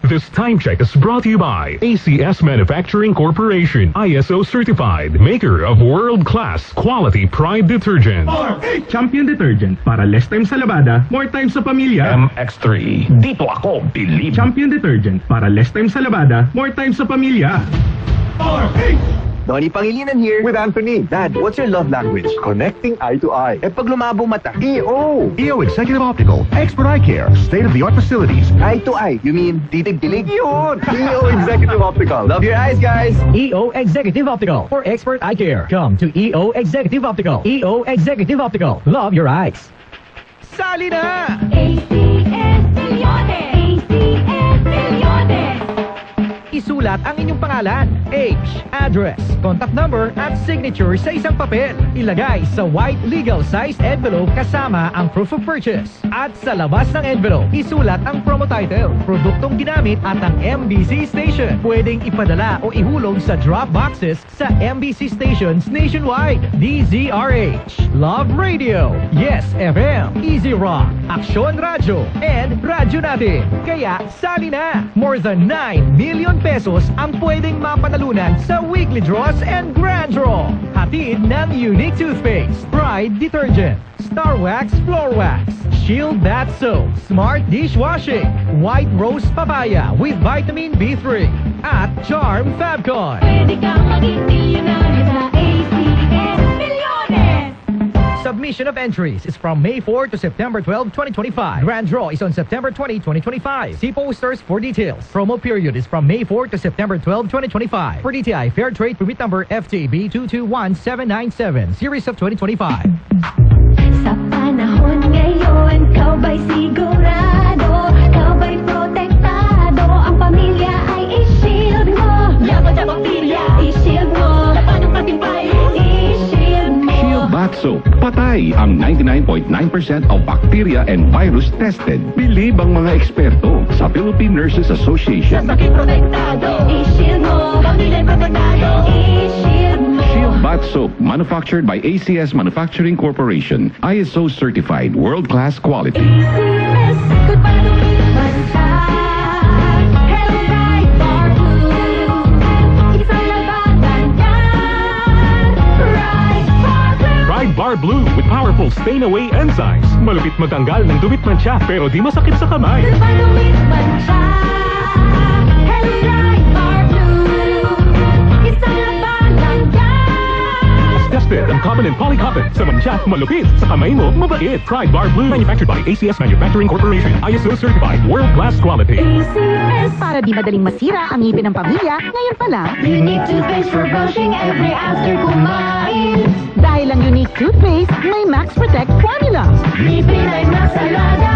This time check is brought to you by ACS Manufacturing Corporation, ISO certified, maker of world-class quality Pride detergent. Champion detergent para less time sa labada, more time sa pamilya. MX3, dito ako believe. Champion detergent para less time sa labada, more time sa pamilya. Donnie Pangilinan here with Anthony. Dad, what's your love language? Connecting eye to eye. Eh pag lumabo mata, EO. EO Executive Optical, expert eye care, state-of-the-art facilities. Eye to eye, you mean titig-tilig? Yun! EO Executive Optical. Love your eyes, guys. EO Executive Optical for expert eye care. Come to EO Executive Optical. EO Executive Optical. Love your eyes. Sali na! ACS Milyones! ACS Milyones! Isulat ang inyong pangalan, age, address, contact number at signature sa isang papel. Ilagay sa white legal-sized envelope kasama ang proof of purchase. At sa labas ng envelope, isulat ang promo title, produktong ginamit at ang MBC station. Pwedeng ipadala o ihulog sa drop boxes sa MBC stations nationwide. DZRH, Love Radio, Yes FM, Easy Rock, Aksyon Radio, and Radyo Natin. Kaya sali na! More than 9 million pesos ang pwedeng mapanalunan sa weekly draws and grand draw. Hatid ng Unique Toothpaste, Pride Detergent, Star Wax Floor Wax, Shield Bath Soap, Smart Dishwashing, White Rose Papaya with Vitamin B3, at Charm Fabcon. Pwede kang maging milyonaryo sa ACS Milyones! Submission of entries is from May 4 to September 12, 2025. Grand draw is on September 20, 2025. See posters for details. Promo period is from May 4 to September 12, 2025. For DTI Fair Trade Permit Number FTB 221797, Series of 2025. Sa panahon ngayon, kau ba'y sigurado? Kau ba'y protektado? Ang pamilya ay i-shield mo. Laban sa bakterya, i-shield mo. Sa panong patimpay, i-shield mo. Shield Bath Soap, patay ang 99.9% of bacteria and virus tested. Believe ang mga eksperto sa Philippine Nurses Association. Sa sakit protektado, i-shield mo. Pamilya protektado, i-shield mo. Shield Bath Soap, manufactured by ACS Manufacturing Corporation, ISO certified, world-class quality. ACS, kung paano bansa, Hello Bright Bar Blue. Isang labanan yan, Bright Bar Blue. Pride Bar Blue with powerful stain-away enzymes. Malupit magtanggal ng dumit mancha pero di masakit sa kamay. Kung paano bansa, Hello Bright Bar Blue. Isang labanan yan. Tested and common in polycotton. Sa mancha, malupit. Sa kamay mo, mabait. Pride Bar Blue. Manufactured by ACS Manufacturing Corporation. ISO certified. World-class quality. ACS, Para di madaling masira ang ngipin ng pamilya, ngayon pa lang, Unique Toothpaste for brushing every after kumain. dahil ang Unique Toothpaste may Max Protect formula. Ngipin ay mas alaga,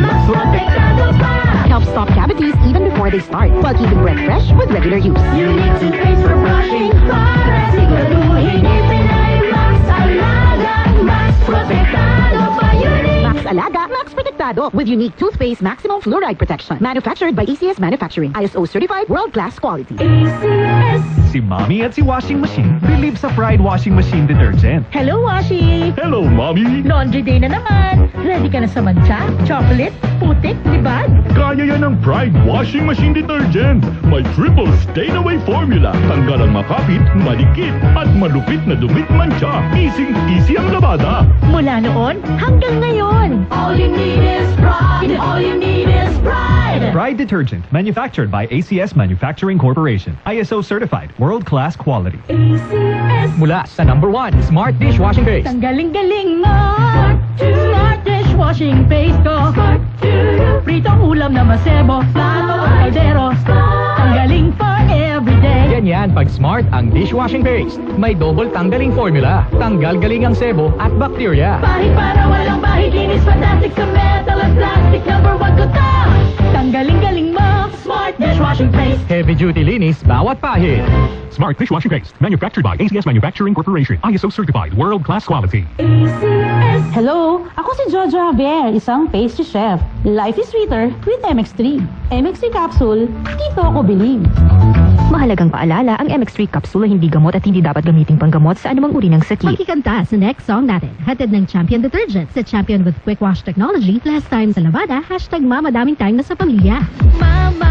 mas protektado pa. Helps stop cavities even before they start, while keeping breath fresh with regular use. Unique Toothpaste for brushing para siguraduhin ngipin ay mas alaga, mas protektado pa. Unique Max Alaga, Max Protectado with Unique Toothpaste Maximum Fluoride Protection. Manufactured by ACS Manufacturing. ISO certified, world-class quality. ACS. Si Mommy at si Washing Machine believe sa Pride Washing Machine Detergent. Hello, Washi! Hello, Mommy! Laundry day na naman. Ready ka na sa mancha, chocolate, putik, libag? Kaya yan ang Pride Washing Machine Detergent. May triple stain-away formula. Tanggal ang makapit, malikit, at malupit na dumit mancha. Easy ang labada. Mula noon hanggang ngayon. All you need is pride. All you need is pride. Pride Detergent, manufactured by ACS Manufacturing Corporation. ISO certified, world-class quality. ACS. Mula sa number 1, Smart Dishwashing Paste. Ang galing-galing mo. Smart dishwashing paste ko. Pritong ulam na masebo. Plato, kaldero. Ang galing for everyday. Ganyan pag Smart ang dishwashing paste. May double tanggaling formula. Tanggal galing ang sebo at bakterya. Bahid para walang bahid. Linis fantastic sa metal at plastic. Number 1 ko to. Ang galing mo. Smart dishwashing paste. Heavy duty linis bawat pahid. Smart Dishwashing Paste. Manufactured by ACS Manufacturing Corporation. ISO certified. World-class quality. ACS. Hello, ako si Jojo Javier, isang pastry chef. Life is sweeter with MX3. MX3 capsule, dito ako believe. Mahalagang paalala, ang MX3 capsule ay hindi gamot at hindi dapat gamiting panggamot sa anumang uri ng sakit. Makikanta sa next song natin. Hatid ng Champion Detergent sa Champion with Quick Wash Technology. Last time sa lavada, #mamadaming time na sa pamilya. Mama.